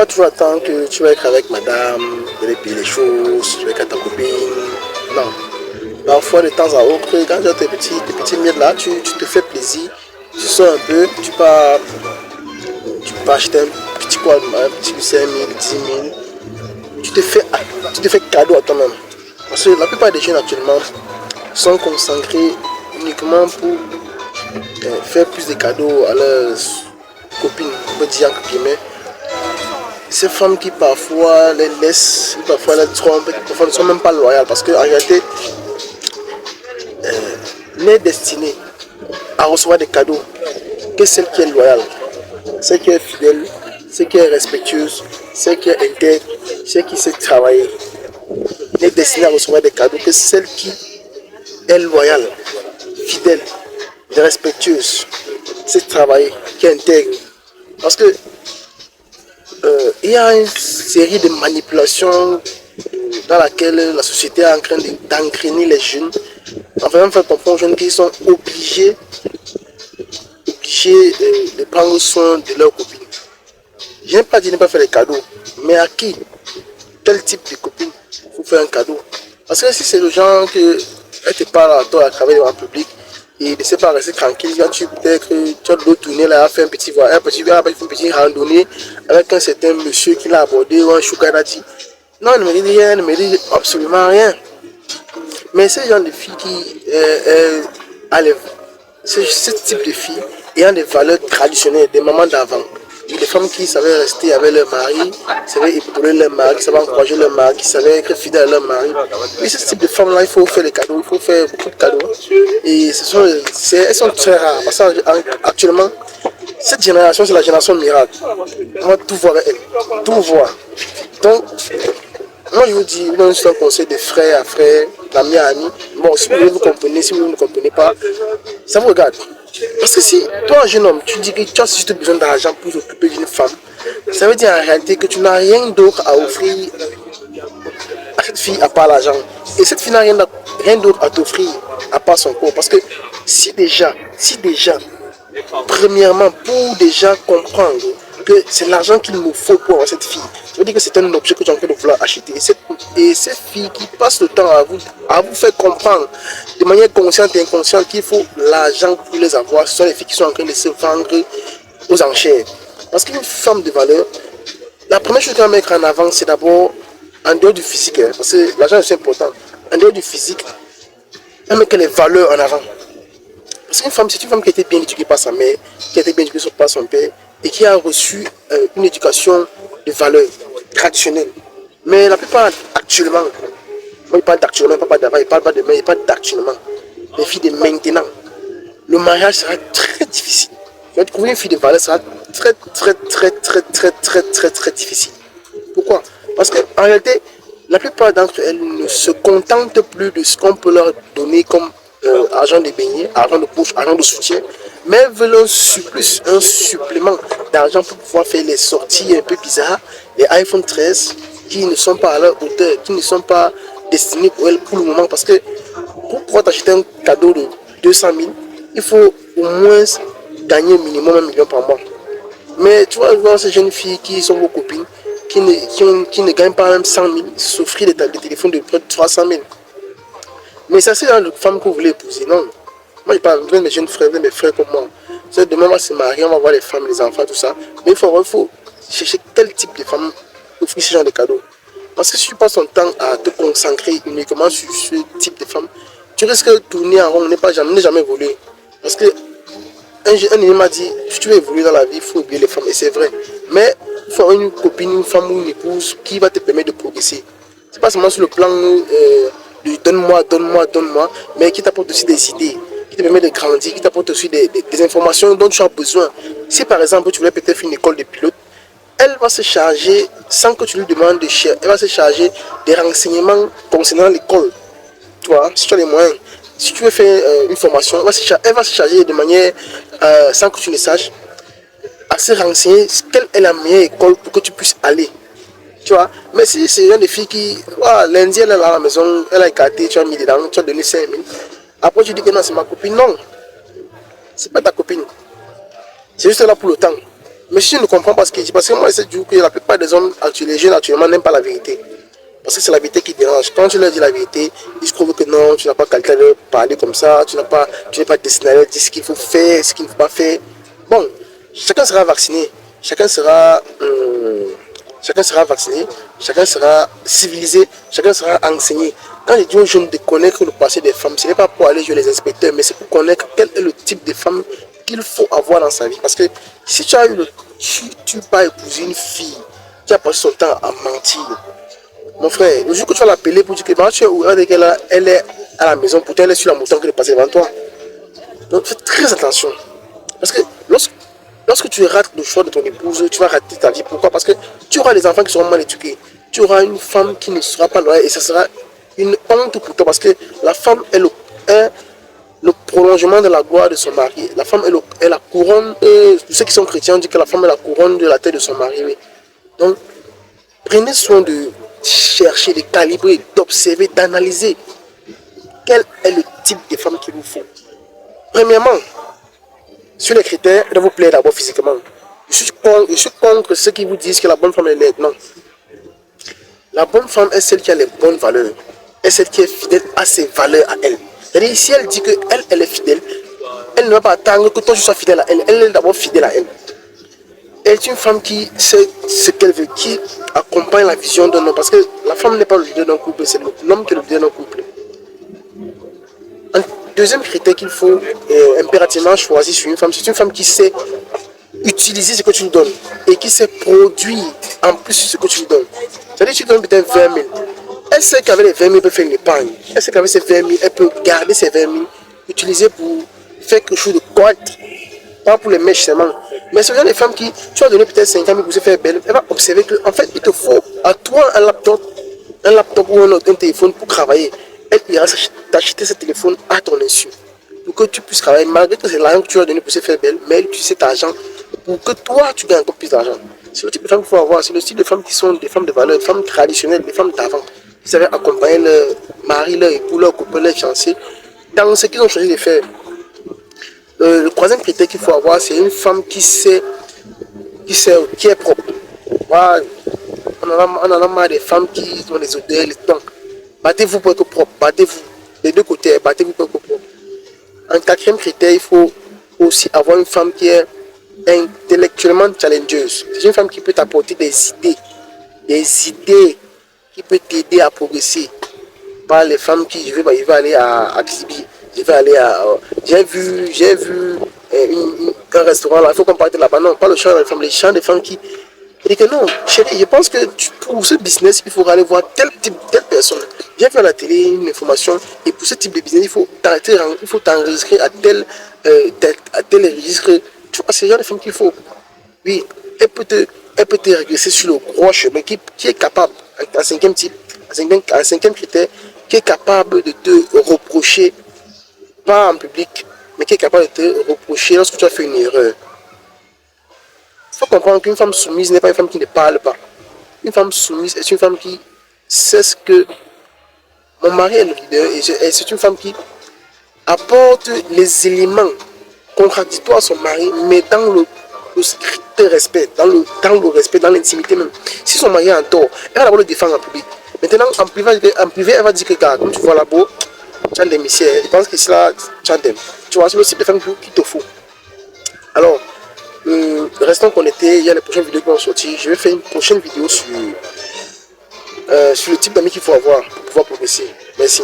pas toujours attendre que tu vas être avec madame, de lui payer les choses, tu vas être avec ta copine. Non. Parfois, de temps à autre, quand tu as tes petits miettes là, tu te fais plaisir, tu sors un peu, tu peux acheter un petit quoi, un petit 5 000, 10 000. Tu te fais cadeau à toi-même. Parce que la plupart des jeunes actuellement sont consacrés uniquement pour faire plus de cadeaux à leurs copines, on peut dire entre guillemets. Ces femmes qui parfois les laissent, qui parfois les trompent, qui parfois ne sont même pas loyales parce qu'en réalité, n'est destinée à recevoir des cadeaux que celle qui est loyale, celle qui est fidèle, celle qui est respectueuse, celle qui est intègre, celle qui sait travailler. N'est destinée à recevoir des cadeaux que celle qui est loyale, fidèle, respectueuse, sait travailler, qui est intègre. Parce que il y a une série de manipulations dans laquelle la société est en train d'engrainer les jeunes, en faisant faire comprendre aux jeunes qu'ils sont obligés de prendre soin de leurs copines. Je n'ai pas dit de ne pas faire des cadeaux, mais à qui? Quel type de copine faut faire un cadeau? Parce que si c'est le genre que elle te parle à toi à travers le public et ne sait pas rester tranquille, quand tu peut-être tu as de l'autre tourner là, faire un petit voyage, une petite randonnée avec un certain monsieur qui l'a abordé ou un sugar daddy. Non, ne me dit rien, ne me dit absolument rien. Mais ce genre de filles qui a ce type de filles ayant des valeurs traditionnelles des mamans d'avant, des femmes qui savaient rester avec leur mari, qui savaient épauler leur mari, qui savaient encourager leur mari, qui savaient être fidèles à leur mari. Et ce type de femmes-là, il faut faire des cadeaux, il faut faire beaucoup de cadeaux. Et elles sont très rares. Parce qu'actuellement, cette génération, c'est la génération miracle. On va tout voir avec elle. Tout voir. Donc, moi je vous dis, vous donne un conseil de frère à frère, d'ami à ami. Bon, si vous comprenez, si vous ne comprenez pas, ça vous regarde. Parce que si toi, jeune homme, tu dis que tu as juste besoin d'argent pour t'occuper d'une femme, ça veut dire en réalité que tu n'as rien d'autre à offrir à cette fille à part l'argent. Et cette fille n'a rien d'autre à t'offrir à part son corps. Parce que si déjà, premièrement, pour déjà comprendre que c'est l'argent qu'il nous faut pour avoir cette fille, ça veut dire que c'est un objet que tu es en train de vouloir acheter. Et cette fille qui passe le temps à vous faire comprendre de manière consciente et inconsciente qu'il faut l'argent pour les avoir, ce sont les filles qui sont en train de se vendre aux enchères. Parce qu'une femme de valeur, la première chose qu'on va mettre en avant, c'est d'abord, en dehors du physique, hein, parce que l'argent est important, en dehors du physique, elle met les valeurs en avant. Parce qu'une femme, c'est une femme qui a été bien éduquée par sa mère, qui a été bien éduquée par son père, et qui a reçu une éducation de valeurs traditionnelles. Mais la plupart actuellement, moi il parle d'actuellement, il ne parle pas d'avant, il ne parle pas de demain, il parle d'actuellement. Les filles de maintenant, le mariage sera très difficile. Trouver une fille de valeur sera très difficile. Pourquoi? Parce qu'en réalité, la plupart d'entre elles ne se contentent plus de ce qu'on peut leur donner comme argent de beignet, argent de poche, argent de soutien, mais elles veulent un surplus, un supplément d'argent pour pouvoir faire les sorties un peu bizarres, les iPhone 13 qui ne sont pas à leur hauteur, qui ne sont pas destinés pour elles pour le moment. Parce que pour pouvoir t'acheter un cadeau de 200 000, il faut au moins gagner au minimum 1 million par mois. Mais tu vas voir ces jeunes filles qui sont vos copines, qui ne gagnent pas même 100 000, s'offrir des téléphones de près de 300 000. Mais ça, c'est dans les femmes que vous voulez épouser, non? Moi, je parle de mes jeunes frères, de mes frères comme moi. Demain, on va se marier, on va voir les femmes, les enfants, tout ça. Mais il faut chercher quel type de femme offrir ce genre de cadeaux. Parce que si tu passes ton temps à te consacrer uniquement sur ce type de femme, tu risques de tourner en rond, ne jamais évoluer. Parce que un ami m'a dit, si tu veux évoluer dans la vie, il faut oublier les femmes. Et c'est vrai. Mais il faut avoir une copine, une femme ou une épouse qui va te permettre de progresser. C'est pas seulement sur le plan de donne-moi, mais qui t'apporte aussi des idées, qui te permet de grandir, qui t'apporte aussi des informations dont tu as besoin. Si par exemple tu voulais peut-être faire une école de pilote, elle va se charger, sans que tu lui demandes de cher, elle va se charger des renseignements concernant l'école. Tu vois, si tu as les moyens. Si tu veux faire une formation, elle va se charger de manière, sans que tu ne saches, à se renseigner quelle est la meilleure école pour que tu puisses aller. Tu vois, mais si c'est une des filles qui, lundi elle est là à la maison, elle a écarté, tu as mis dedans, tu as donné 5 000. Après tu dis que non, c'est ma copine. Non, c'est pas ta copine. C'est juste là pour le temps. Mais si je ne comprends pas ce qu'il dit, parce que moi, c'est du coup que la plupart des hommes, les jeunes actuellement, n'aiment pas la vérité. Parce que c'est la vérité qui dérange. Quand tu leur dis la vérité, ils se trouvent que non, tu n'as pas quelqu'un de parler comme ça, tu n'es pas destiné à leur dire ce qu'il faut faire, ce qu'il ne faut pas faire. Bon, chacun sera vacciné, chacun sera vacciné, chacun sera civilisé, chacun sera enseigné. Quand je dis aux jeunes de connaître le passé des femmes, ce n'est pas pour aller jouer les inspecteurs, mais c'est pour connaître quel est le type de femme qu'il faut avoir dans sa vie. Parce que si tu as eu tu pas épouser une fille qui a passé son temps à mentir, mon frère, le jour que tu vas l'appeler pour dire que tu es où, elle est à la maison, pourtant elle est sur la moto qui est passée devant toi. Donc fais très attention. Parce que lorsque tu rates le choix de ton épouse, tu vas rater ta vie. Pourquoi? Parce que tu auras des enfants qui seront mal éduqués. Tu auras une femme qui ne sera pas loyale et ça sera une honte pour toi. Parce que la femme est le prolongement de la gloire de son mari. La femme est la couronne. Ceux qui sont chrétiens disent que la femme est la couronne de la tête de son mari. Oui. Donc, prenez soin de chercher, de calibrer, d'observer, d'analyser quel est le type de femme qu'il vous faut. Premièrement, sur les critères, elle doit vous plaire d'abord physiquement. Je suis contre ceux qui vous disent que la bonne femme est laide. Non. La bonne femme est celle qui a les bonnes valeurs. Est celle qui est fidèle à ses valeurs à elle. C'est-à-dire, si elle dit qu'elle est fidèle, elle ne va pas attendre que toi tu sois fidèle à elle. Elle est d'abord fidèle à elle. Elle est une femme qui sait ce qu'elle veut, qui accompagne la vision d'un homme. Parce que la femme n'est pas le leader d'un couple, c'est l'homme qui est le leader d'un couple. Un deuxième critère qu'il faut impérativement choisir sur une femme, c'est une femme qui sait utiliser ce que tu lui donnes et qui sait produire en plus ce que tu lui donnes. C'est-à-dire que tu lui donnes peut-être 20 000. Elle sait qu'avec les 20 000, elle peut faire une épargne. Elle sait qu'avec ces 20 000, elle peut garder ces 20 000, utiliser pour faire quelque chose de correct. Pas pour les mèches seulement. Mais ce genre de femmes qui, tu vas donner peut-être 50 000 pour se faire belle, elle va observer qu'en fait, il te faut à toi un laptop ou un téléphone pour travailler. Elle ira t'acheter ce téléphone à ton insu. Pour que tu puisses travailler, malgré que c'est l'argent que tu as donné pour se faire belle, mais elle utilise cet argent pour que toi, tu gagnes encore plus d'argent. C'est le type de femmes qu'il faut avoir. C'est le type de femmes qui sont des femmes de valeur, des femmes traditionnelles, des femmes d'avant. Qui savaient accompagner leur mari, leur époux, leur couple, leur fiancé dans ce qu'ils ont choisi de faire. Le troisième critère qu'il faut avoir, c'est une femme qui est propre. Voilà. On en a marre des femmes qui ont des odeurs, les tons. Battez-vous pour être propre, battez-vous. Les deux côtés, battez-vous pour être propre. Un quatrième critère, il faut aussi avoir une femme qui est intellectuellement challengeuse. C'est une femme qui peut t'apporter des idées qui peut t'aider à progresser. Pas les femmes qui, je vais aller à Xibi, je vais aller à... j'ai vu un restaurant là, il faut qu'on parte là-bas. Non, pas le champ des femmes, les champs des femmes qui... Et que non, chérie, je pense que pour ce business, il faudra aller voir telle personne. J'ai vu à la télé une information, et pour ce type de business, il faut t'enregistrer à tel registre. Tu vois, c'est le genre de femmes qu'il faut. Oui, elle peut te régresser sur le gros chemin, qui est capable, en cinquième critère, qui est capable de te reprocher, pas en public, mais qui est capable de te reprocher lorsque tu as fait une erreur. Il faut comprendre qu'une femme soumise n'est pas une femme qui ne parle pas. Une femme soumise est une femme qui sait ce que mon mari est le leader et c'est une femme qui apporte les éléments contradictoires à son mari, mais dans le strict respect, dans le respect, dans l'intimité même. Si son mari est en tort, elle va d'abord le défendre en public. Maintenant, en privé, elle va dire que, regarde, comme tu vois là-bas, tu as des messieurs, je pense que c'est là, tu as des. Tu vois, c'est le type de femme qu'il te faut. Alors, restons connectés, il y a les prochaines vidéos qui vont sortir. Je vais faire une prochaine vidéo sur le type d'amis qu'il faut avoir pour pouvoir progresser. Merci.